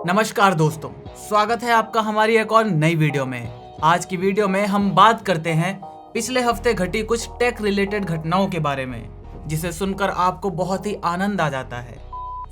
नमस्कार दोस्तों, स्वागत है आपका हमारी एक और नई वीडियो में। आज की वीडियो में हम बात करते हैं पिछले हफ्ते घटी कुछ टेक रिलेटेड घटनाओं के बारे में, जिसे सुनकर आपको बहुत ही आनंद आ जाता है।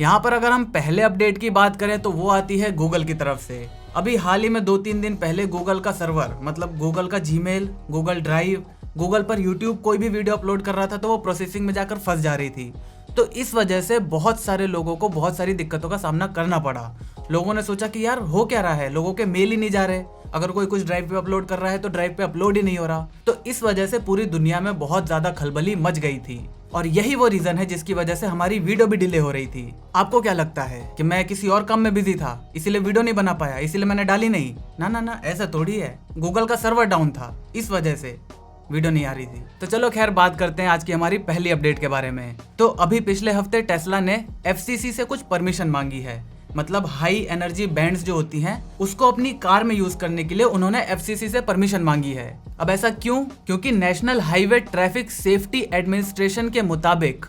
यहाँ पर अगर हम पहले अपडेट की बात करें तो वो आती है गूगल की तरफ से। अभी हाल ही में 2-3 दिन पहले गूगल का सर्वर मतलब गूगल का जीमेल, गूगल ड्राइव, गूगल पर यूट्यूब कोई भी वीडियो अपलोड कर रहा था तो वो प्रोसेसिंग में जाकर फंस जा रही थी। तो इस वजह से बहुत सारे लोगों को बहुत सारी दिक्कतों का सामना करना पड़ा। लोगों ने सोचा कि यार हो क्या रहा है, लोगों के मेल ही नहीं जा रहे, अगर कोई कुछ ड्राइव पे अपलोड कर रहा है तो ड्राइव पे अपलोड ही नहीं हो रहा। तो इस वजह से पूरी दुनिया में बहुत ज्यादा खलबली मच गई थी और यही वो रीजन है जिसकी वजह से हमारी वीडियो भी डिले हो रही थी। आपको क्या लगता है कि मैं किसी और काम में बिजी था इसीलिए वीडियो नहीं बना पाया, इसीलिए मैंने डाली नहीं? ना ना ना, ऐसा थोड़ी है। गूगल का सर्वर डाउन था, इस वजह से वीडियो नहीं आ रही थी। तो चलो खैर बात करते हैं आज की हमारी पहली अपडेट के बारे में। तो अभी पिछले हफ्ते टेस्ला ने FCC से कुछ परमिशन मांगी है, मतलब हाई एनर्जी बैंड्स जो होती हैं उसको अपनी कार में यूज करने के लिए उन्होंने FCC से परमिशन मांगी है। अब ऐसा क्यों? क्योंकि national highway traffic safety administration के मुताबिक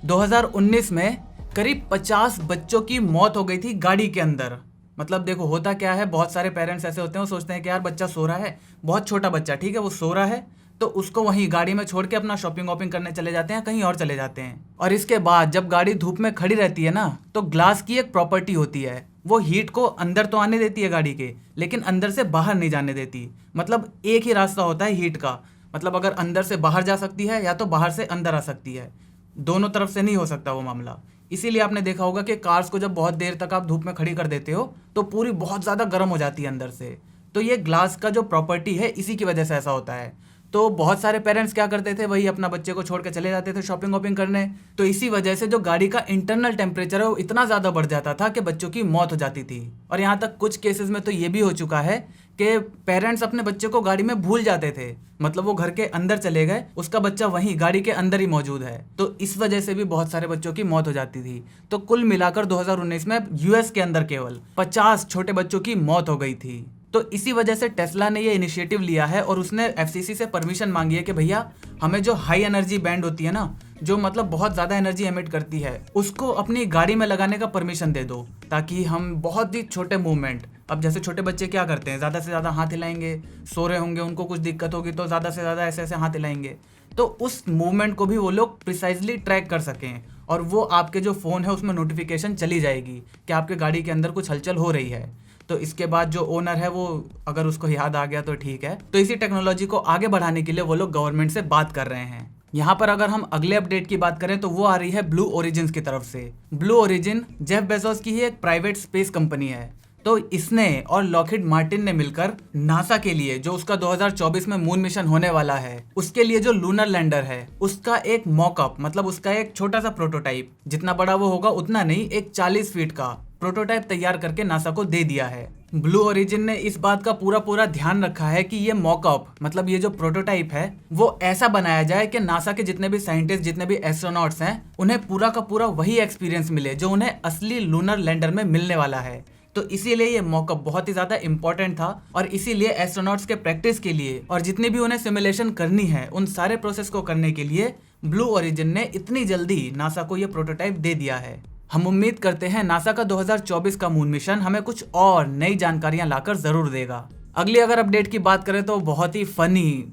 2019 में करीब 50 बच्चों की मौत हो गई थी गाड़ी के अंदर। मतलब देखो होता क्या है, बहुत सारे पेरेंट्स ऐसे होते हैं, वो सोचते हैं कि यार बच्चा सो रहा है, बहुत छोटा बच्चा, ठीक है वो सो रहा है, तो उसको वहीं गाड़ी में छोड़ के अपना शॉपिंग वॉपिंग करने चले जाते हैं, कहीं और चले जाते हैं। और इसके बाद जब गाड़ी धूप में खड़ी रहती है ना, तो ग्लास की एक प्रॉपर्टी होती है, वो हीट को अंदर तो आने देती है गाड़ी के, लेकिन अंदर से बाहर नहीं जाने देती। मतलब एक ही रास्ता होता है हीट का, मतलब अगर अंदर से बाहर जा सकती है या तो बाहर से अंदर आ सकती है, दोनों तरफ से नहीं हो सकता वो मामला। इसीलिए आपने देखा होगा कि कार्स को जब बहुत देर तक आप धूप में खड़ी कर देते हो तो पूरी बहुत ज़्यादा गर्म हो जाती है अंदर से। तो ये ग्लास का जो प्रॉपर्टी है इसी की वजह से ऐसा होता है। तो बहुत सारे पेरेंट्स क्या करते थे, वही अपना बच्चे को छोड़ के चले जाते थे शॉपिंग वॉपिंग करने। तो इसी वजह से जो गाड़ी का इंटरनल टेम्परेचर है वो इतना ज़्यादा बढ़ जाता था कि बच्चों की मौत हो जाती थी। और यहाँ तक कुछ केसेस में तो ये भी हो चुका है कि पेरेंट्स अपने बच्चे को गाड़ी में भूल जाते थे, मतलब वो घर के अंदर चले गए, उसका बच्चा वहीं गाड़ी के अंदर ही मौजूद है। तो इस वजह से भी बहुत सारे बच्चों की मौत हो जाती थी। तो कुल मिलाकर 2019 में US के अंदर केवल 50 छोटे बच्चों की मौत हो गई थी। तो इसी वजह से टेस्ला ने ये इनिशिएटिव लिया है और उसने FCC से परमिशन मांगी है कि भैया हमें जो हाई एनर्जी बैंड होती है ना, जो मतलब बहुत ज़्यादा एनर्जी एमिट करती है, उसको अपनी गाड़ी में लगाने का परमिशन दे दो, ताकि हम बहुत ही छोटे मूवमेंट, अब जैसे छोटे बच्चे क्या करते हैं, ज़्यादा से ज़्यादा हाथ हिलाएंगे, सो रहे होंगे, उनको कुछ दिक्कत होगी तो ज़्यादा से ज़्यादा ऐसे ऐसे हाथ हिलाएंगे, तो उस मूवमेंट को भी वो लोग प्रिसाइजली ट्रैक कर सकें और वो आपके जो फ़ोन है उसमें नोटिफिकेशन चली जाएगी कि आपके गाड़ी के अंदर कुछ हलचल हो रही है। तो इसके बाद जो ओनर है वो अगर उसको याद आ गया तो ठीक है। तो इसी टेक्नोलॉजी को आगे बढ़ाने के लिए वो लोग गवर्नमेंट से बात कर रहे हैं। यहाँ पर अगर हम अगले अपडेट की बात करें तो वो आ रही है ब्लू ओरिजिन की तरफ से। ब्लू ओरिजिन जेफ बेजोस की ही एक प्राइवेट स्पेस कंपनी है। तो इसने और लॉकहीड मार्टिन ने मिलकर नासा के लिए जो उसका 2024 में मून मिशन होने वाला है, उसके लिए जो लूनर लैंडर है उसका एक मॉकअप, मतलब उसका एक छोटा सा प्रोटोटाइप, जितना बड़ा वो होगा उतना नहीं, एक 40 फीट का प्रोटोटाइप तैयार करके नासा को दे दिया है। ब्लू ओरिजिन ने इस बात का पूरा ध्यान रखा है कि ये मॉकअप, मतलब ये जो प्रोटोटाइप है वो ऐसा बनाया जाए कि नासा के जितने भी साइंटिस्ट, जितने भी एस्ट्रोनॉट्स हैं, उन्हें पूरा का पूरा वही एक्सपीरियंस मिले जो उन्हें असली लूनर लैंडर में मिलने वाला है। तो इसीलिए ये मॉकअप बहुत ही ज्यादा इंपॉर्टेंट था और इसीलिए एस्ट्रोनॉट्स के प्रैक्टिस के लिए और जितनी भी उन्हें सिमुलेशन करनी है उन सारे प्रोसेस को करने के लिए ब्लू ओरिजिन ने इतनी जल्दी नासा को ये प्रोटोटाइप दे दिया है। हम उम्मीद करते हैं नासा का 2024 का मून मिशन हमें कुछ और नई जानकारियां लाकर जरूर देगा। अगली अगर अपडेट की बात करें तो बहुत ही फनी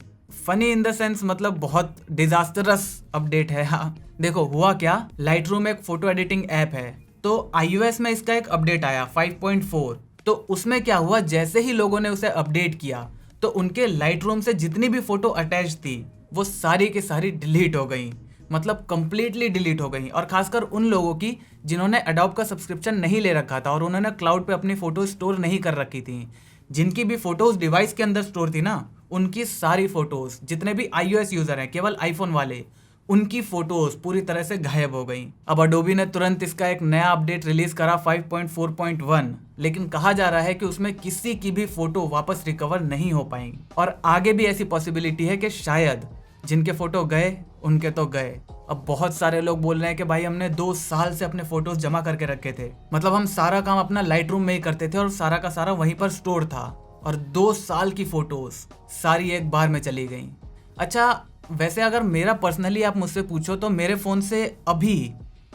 इन द सेंस, मतलब बहुत डिजास्टरस अपडेट है। हाँ देखो हुआ क्या, लाइटरूम एक फोटो एडिटिंग ऐप है, तो iOS में इसका एक अपडेट आया 5.4। तो उसमें क्या हुआ, जैसे ही लोगों ने उसे अपडेट किया तो उनके लाइटरूम से जितनी भी फोटो अटैच थी वो सारी की सारी डिलीट हो गई, मतलब कंप्लीटली डिलीट हो गई। और खासकर उन लोगों की जिन्होंने एडोब का सब्सक्रिप्शन नहीं ले रखा था और उन्होंने क्लाउड पे अपनी फोटो स्टोर नहीं कर रखी थी, जिनकी भी फोटोज डिवाइस के अंदर स्टोर थी ना, उनकी सारी फोटोज, जितने भी iOS यूजर हैं केवल आईफोन वाले, उनकी फोटोज पूरी तरह से गायब हो गई। अब अडोबी ने तुरंत इसका एक नया अपडेट रिलीज करा 5.4.1, लेकिन कहा जा रहा है कि उसमें किसी की भी फोटो वापस रिकवर नहीं हो पाई और आगे भी ऐसी पॉसिबिलिटी है कि शायद जिनके फोटो गए उनके तो गए। अब बहुत सारे लोग बोल रहे हैं कि भाई हमने 2 साल से अपने फोटोज जमा करके रखे थे, मतलब हम सारा काम अपना लाइटरूम में ही करते थे और सारा का सारा वहीं पर स्टोर था, और 2 साल की फोटोज सारी एक बार में चली गई। अच्छा वैसे अगर मेरा पर्सनली आप मुझसे पूछो तो मेरे फ़ोन से अभी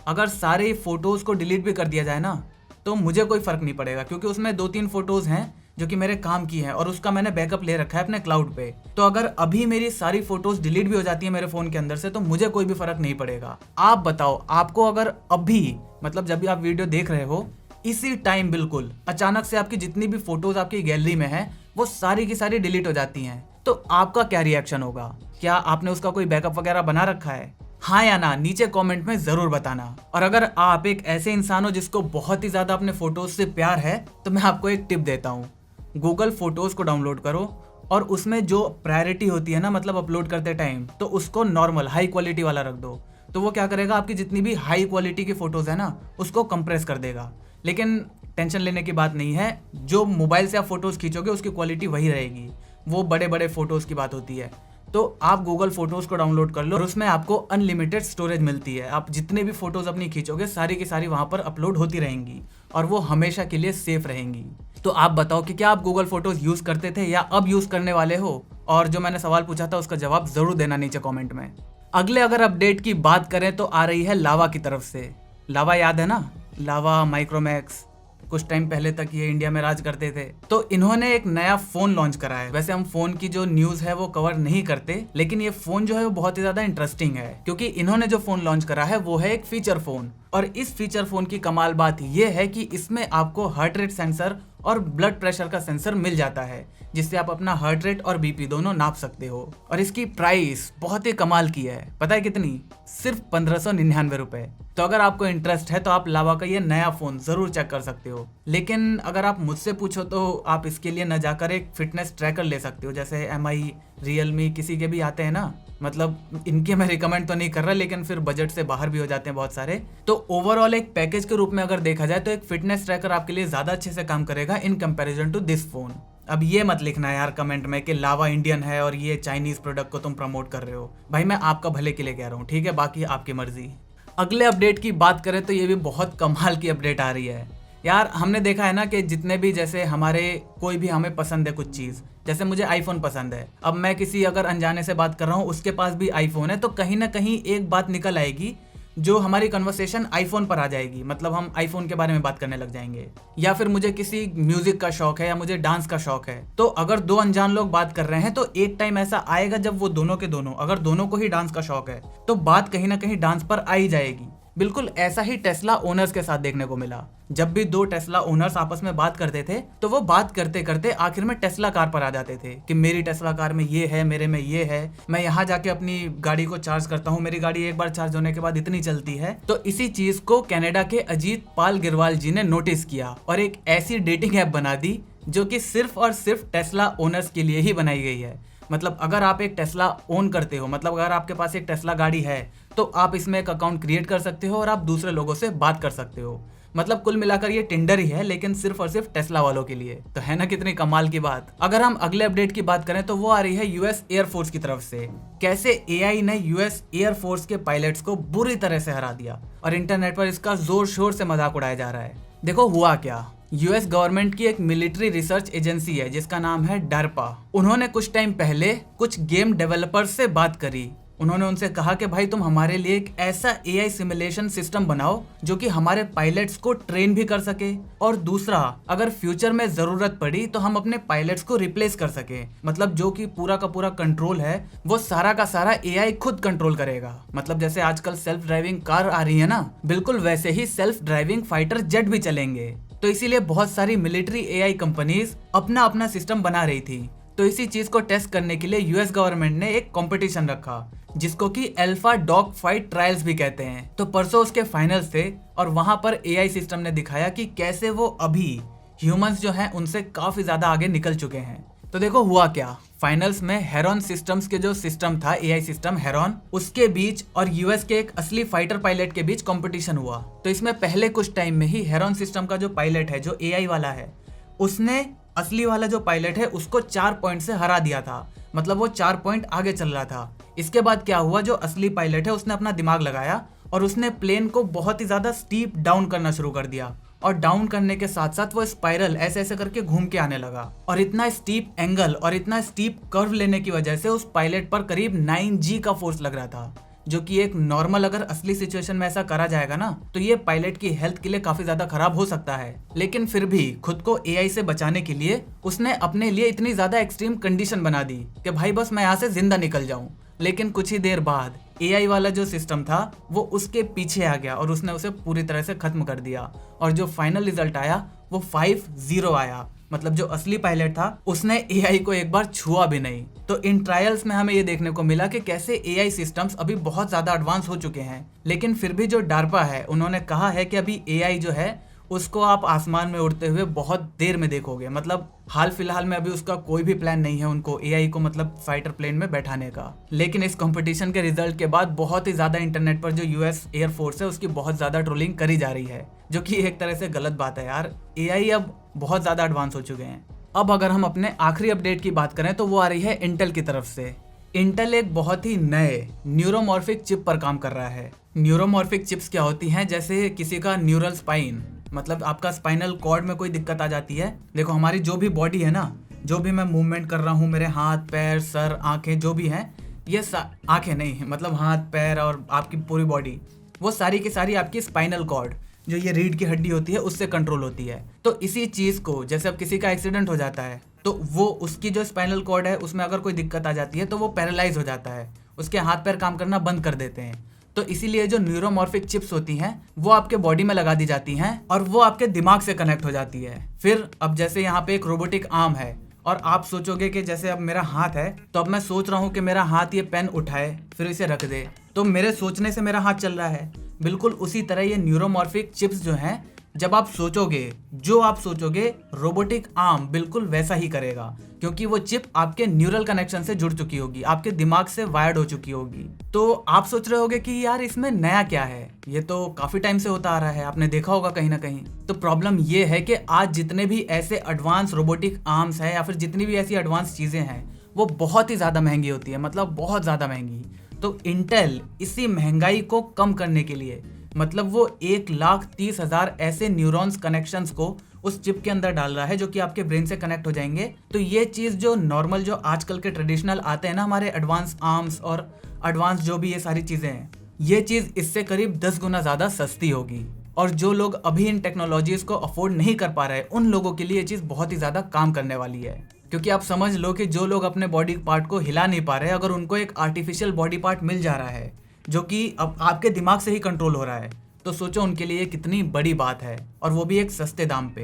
अगर सारे फोटोज़ को डिलीट भी कर दिया जाए ना, तो मुझे कोई फर्क नहीं पड़ेगा, क्योंकि उसमें 2-3 फोटोज हैं जो कि मेरे काम की है और उसका मैंने बैकअप ले रखा है अपने क्लाउड पे। तो अगर अभी मेरी सारी फोटोज डिलीट भी हो जाती है मेरे फोन के अंदर से तो मुझे कोई भी फर्क नहीं पड़ेगा। आप बताओ, आपको अगर अभी मतलब जब भी आप वीडियो देख रहे हो इसी टाइम बिल्कुल अचानक से आपकी जितनी भी फोटोज आपकी गैलरी में है वो सारी की सारी डिलीट हो जाती हैं, तो आपका क्या रिएक्शन होगा? क्या आपने उसका कोई बैकअप वगैरह बना रखा है? हाँ या ना नीचे कमेंट में जरूर बताना। और अगर आप एक ऐसे इंसान हो जिसको बहुत ही ज्यादा अपने फोटोज से प्यार है तो मैं आपको एक टिप देता हूँ। गूगल फोटोज को डाउनलोड करो और उसमें जो प्रायोरिटी होती है ना, मतलब अपलोड करते टाइम, तो उसको नॉर्मल हाई क्वालिटी वाला रख दो। तो वो क्या करेगा, आपकी जितनी भी हाई क्वालिटी की फोटोज है ना उसको कंप्रेस कर देगा। लेकिन टेंशन लेने की बात नहीं है, जो मोबाइल से आप फोटोज खींचोगे उसकी क्वालिटी वही रहेगी, वो बड़े बड़े फोटोज की बात होती है। तो आप गूगल फोटोज को डाउनलोड कर लो और उसमें आपको अनलिमिटेड स्टोरेज मिलती है। आप जितने भी फोटोज अपनी खींचोगे सारी की सारी वहां पर अपलोड होती रहेंगी और वो हमेशा के लिए सेफ रहेंगी। तो आप बताओ कि क्या आप गूगल फोटोज यूज करते थे या अब यूज करने वाले हो? और जो मैंने सवाल पूछा था उसका जवाब जरूर देना नीचे कमेंट में। अगले अगर अपडेट की बात करें तो आ रही है लावा की तरफ से। लावा याद है ना, लावा माइक्रोमैक्स, कुछ टाइम पहले तक ये इंडिया में राज करते थे। तो इन्होंने एक नया फोन लॉन्च करा है। वैसे हम फोन की जो न्यूज है वो कवर नहीं करते, लेकिन ये फोन जो है वो बहुत ही ज्यादा इंटरेस्टिंग है, क्योंकि इन्होंने जो फोन लॉन्च करा है वो है एक फीचर फोन। और इस फीचर फोन की कमाल बात ये है कि इसमें आपको हार्ट रेट सेंसर और ब्लड प्रेशर का सेंसर मिल जाता है, जिससे आप अपना हार्ट रेट और बीपी दोनों नाप सकते हो। और इसकी प्राइस बहुत ही कमाल की है, पता है कितनी? सिर्फ 1599 रुपए। तो अगर आपको इंटरेस्ट है तो आप लावा का ये नया फोन जरूर चेक कर सकते हो। लेकिन अगर आप मुझसे पूछो तो आप इसके लिए न जाकर एक फिटनेस ट्रैकर ले सकते हो, जैसे MI, रियलमी, किसी के भी आते हैं ना। मतलब इनके मैं रिकमेंड तो नहीं कर रहा, लेकिन फिर बजट से बाहर भी हो जाते हैं बहुत सारे। तो ओवरऑल एक पैकेज के रूप में अगर देखा जाए तो एक फिटनेस ट्रैकर आपके लिए ज्यादा अच्छे से काम करेगा in comparison to this phone. अब ये मत लिखना यार कमेंट में कि लावा इंडियन है और ये चाइनीज प्रोडक्ट को तुम प्रमोट कर रहे हो। भाई मैं आपका भले के लिए कह रहा हूँ, ठीक है? बाकी आपकी मर्जी। अगले अपडेट की बात करें तो ये भी बहुत कमाल की अपडेट आ रही है यार। हमने देखा है ना कि जितने भी, जैसे हमारे कोई भी हमें पसंद है कुछ चीज़, जैसे मुझे आईफोन पसंद है, अब मैं किसी अगर अनजाने से बात कर रहा हूँ उसके पास भी आईफोन है, तो कहीं ना कहीं एक बात निकल आएगी जो हमारी कन्वर्सेशन आईफोन पर आ जाएगी। मतलब हम आईफोन के बारे में बात करने लग जाएंगे। या फिर मुझे किसी म्यूजिक का शौक है या मुझे डांस का शौक है, तो अगर दो अनजान लोग बात कर रहे हैं तो एक टाइम ऐसा आएगा जब वो दोनों के दोनों, अगर दोनों को ही डांस का शौक है तो बात कहीं ना कहीं डांस पर आ ही जाएगी। बिल्कुल ऐसा ही टेस्ला ओनर्स के साथ देखने को मिला। जब भी दो टेस्ला ओनर्स आपस में बात करते थे तो वो बात करते करते आखिर में टेस्ला कार पर आ जाते थे कि मेरी टेस्ला कार में ये है, मेरे में ये है, मैं यहाँ जाके अपनी गाड़ी को चार्ज करता हूँ, मेरी गाड़ी एक बार चार्ज होने के बाद इतनी चलती है। तो इसी चीज को कनाडा के अजीत पाल गिरवाल जी ने नोटिस किया और एक ऐसी डेटिंग ऐप बना दी जो कि सिर्फ और सिर्फ टेस्ला ओनर्स के लिए ही बनाई गई है। मतलब अगर आप एक टेस्ला ओन करते हो, मतलब अगर आपके पास एक टेस्ला गाड़ी है, तो आप इसमें एक अकाउंट क्रिएट कर सकते हो और आप दूसरे लोगों से बात कर सकते हो। मतलब कुल मिलाकर ये टिंडर ही है, लेकिन सिर्फ और सिर्फ टेस्ला वालों के लिए। तो है ना कितनी कमाल की बात। अगर हम अगले अपडेट की बात करें तो वो आ रही है यूएस एयरफोर्स की तरफ से। कैसे AI ने यूएस एयरफोर्स के पायलट्स को बुरी तरह से हरा दिया और इंटरनेट पर इसका जोर शोर से मजाक उड़ाया जा रहा है। देखो हुआ क्या, यूएस गवर्नमेंट की एक मिलिट्री रिसर्च एजेंसी है जिसका नाम है डरपा। उन्होंने कुछ टाइम पहले कुछ गेम डेवलपर्स से बात करी। उन्होंने उनसे कहा कि भाई तुम हमारे लिए एक ऐसा AI सिमुलेशन सिस्टम बनाओ जो कि हमारे पायलट्स को ट्रेन भी कर सके, और दूसरा अगर फ्यूचर में जरूरत पड़ी तो हम अपने पायलट्स को रिप्लेस कर सके। मतलब जो कि पूरा का पूरा कंट्रोल है वो सारा का सारा AI खुद कंट्रोल करेगा। मतलब जैसे आजकल सेल्फ ड्राइविंग कार आ रही है ना, बिल्कुल वैसे ही सेल्फ ड्राइविंग फाइटर जेट भी चलेंगे। तो इसीलिए बहुत सारी मिलिट्री AI कंपनीज अपना अपना सिस्टम बना रही थी। तो इसी चीज को टेस्ट करने के लिए यूएस गवर्नमेंट ने एक कंपटीशन रखा जिसको कि अल्फा डॉग फाइट ट्रायल्स भी कहते हैं। तो परसों उसके फाइनल्स थे और वहां पर AI सिस्टम ने दिखाया कि कैसे वो अभी ह्यूमंस जो हैं उनसे काफी ज्यादा आगे निकल चुके हैं। तो देखो हुआ क्या, फाइनल्स में हेरॉन सिस्टम्स के जो सिस्टम था, AI सिस्टम हेरॉन, उसके बीच और यूएस के एक असली फाइटर पायलट के बीच कंपटीशन हुआ। तो इसमें पहले कुछ टाइम में ही हेरॉन सिस्टम का जो पायलट है, जो AI वाला है, उसने असली वाला जो पायलट है उसको 4 पॉइंट से हरा दिया था। मतलब वो 4 पॉइंट आगे चल रहा था। इसके बाद क्या हुआ, जो असली पायलट है उसने अपना दिमाग लगाया और उसने प्लेन को बहुत ही ज्यादा स्टीप डाउन करना शुरू कर दिया। और डाउन करने के साथ साथ वो स्पाइरल ऐसे ऐसे करके घूम के आने लगा। और इतना स्टीप एंगल और इतना स्टीप कर्व लेने की वजह से उस पायलट पर करीब 9G का फोर्स लग रहा था। जो कि एक नॉर्मल अगर असली सिचुएशन में ऐसा करा जाएगा ना तो ये पायलट की हेल्थ के लिए काफी ज्यादा खराब हो सकता है। लेकिन फिर भी खुद को एआई से बचाने के लिए उसने अपने लिए इतनी ज्यादा एक्सट्रीम कंडीशन बना दी कि भाई बस मैं यहाँ से जिंदा निकल जाऊं। लेकिन कुछ ही देर बाद एआई वाला जो सिस्टम था वो उसके पीछे आ गया और उसने उसे पूरी तरह से खत्म कर दिया और जो फाइनल रिजल्ट आया वो 5-0 आया। मतलब जो असली पायलट था उसने एआई को एक बार छुआ भी नहीं। तो इन ट्रायल्स में हमें ये देखने को मिला कि कैसे एआई सिस्टम्स अभी बहुत ज्यादा एडवांस हो चुके हैं, लेकिन फिर भी जो डार्पा है उन्होंने कहा है कि अभी एआई जो है उसको आप आसमान में उड़ते हुए बहुत देर में देखोगे। मतलब हाल फिलहाल में अभी उसका कोई भी प्लान नहीं है उनको एआई को मतलब फाइटर प्लेन में बैठाने का। लेकिन इस कंपटीशन के रिजल्ट के बाद बहुत ही ज्यादा इंटरनेट पर जो यूएस एयरफोर्स है उसकी बहुत ज्यादा ट्रोलिंग करी जा रही है, जो कि एक तरह से गलत बात है यार। एआई अब बहुत ज्यादा एडवांस हो चुके हैं। अब अगर हम अपने आखिरी अपडेट की बात करें तो वो आ रही है इंटेल की तरफ से। इंटेल एक बहुत ही नए न्यूरोमॉर्फिक चिप पर काम कर रहा है। न्यूरोमॉर्फिक चिप्स क्या होती हैं? जैसे किसी का न्यूरल स्पाइन, मतलब आपका स्पाइनल कॉर्ड में कोई दिक्कत आ जाती है। देखो हमारी जो भी बॉडी है ना, जो भी मैं मूवमेंट कर रहा हूँ, मेरे हाथ पैर सर आंखें जो भी हैं, ये आंखें नहीं मतलब हाथ पैर और आपकी पूरी बॉडी, वो सारी की सारी आपकी स्पाइनल कॉर्ड जो ये रीढ़ की हड्डी होती है उससे कंट्रोल होती है। तो इसी चीज़ को जैसे अब किसी का एक्सीडेंट हो जाता है तो वो उसकी जो स्पाइनल कॉर्ड है उसमें अगर कोई दिक्कत आ जाती है तो वो पैरालाइज हो जाता है, उसके हाथ पैर काम करना बंद कर देते हैं। तो इसीलिए जो न्यूरोमॉर्फिक चिप्स होती हैं वो आपके बॉडी में लगा दी जाती हैं और वो आपके दिमाग से कनेक्ट हो जाती है। फिर अब जैसे यहाँ पे एक रोबोटिक आर्म है और आप सोचोगे कि जैसे अब मेरा हाथ है तो अब मैं सोच रहा हूँ कि मेरा हाथ ये पेन उठाए फिर इसे रख दे, तो मेरे सोचने से मेरा हाथ चल रहा है। बिल्कुल उसी तरह ये न्यूरोमॉर्फिक चिप्स जो हैं, जब आप सोचोगे जो आप सोचोगे रोबोटिक आर्म बिल्कुल वैसा ही करेगा, क्योंकि वो चिप आपके न्यूरल कनेक्शन से जुड़ चुकी होगी, आपके दिमाग से वायर्ड हो चुकी होगी। तो आप सोच रहे होगे कि यार इसमें नया क्या है, ये तो काफी टाइम से होता आ रहा है, आपने देखा होगा कहीं ना कहीं। तो प्रॉब्लम ये है कि आज जितने भी ऐसे एडवांस रोबोटिक आर्म्स हैं या फिर जितनी भी ऐसी एडवांस चीजें हैं वो बहुत ही ज्यादा महंगी होती है, मतलब बहुत ज्यादा महंगी। तो इंटेल इसी महंगाई को कम करने के लिए मतलब वो 1,30,000 ऐसे न्यूरॉन्स कनेक्शंस को उस चिप के अंदर डाल रहा है जो कि आपके ब्रेन से कनेक्ट हो जाएंगे। तो ये चीज़ जो नॉर्मल जो आजकल के ट्रेडिशनल आते हैं ना हमारे एडवांस आर्म्स और एडवांस जो भी ये सारी चीज़ें हैं, ये चीज़ इससे करीब 10 गुना ज़्यादा सस्ती होगी। और जो लोग अभी इन टेक्नोलॉजीज को अफोर्ड नहीं कर पा रहे उन लोगों के लिए ये चीज़ बहुत ही ज़्यादा काम करने वाली है। क्योंकि आप समझ लो कि जो लोग अपने बॉडी पार्ट को हिला नहीं पा रहे, अगर उनको एक आर्टिफिशियल बॉडी पार्ट मिल जा रहा है जो कि अब आपके दिमाग से ही कंट्रोल हो रहा है, तो सोचो उनके लिए कितनी बड़ी बात है, और वो भी एक सस्ते दाम पे।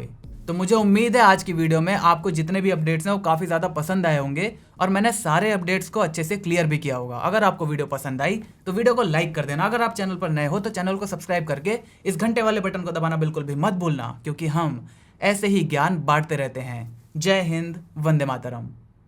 तो मुझे उम्मीद है आज की वीडियो में आपको जितने भी अपडेट्स हैं वो काफ़ी ज़्यादा पसंद आए होंगे और मैंने सारे अपडेट्स को अच्छे से क्लियर भी किया होगा। अगर आपको वीडियो पसंद आई तो वीडियो को लाइक कर देना। अगर आप चैनल पर नए हो तो चैनल को सब्सक्राइब करके इस घंटे वाले बटन को दबाना बिल्कुल भी मत भूलना, क्योंकि हम ऐसे ही ज्ञान बांटते रहते हैं। जय हिंद, वंदे मातरम।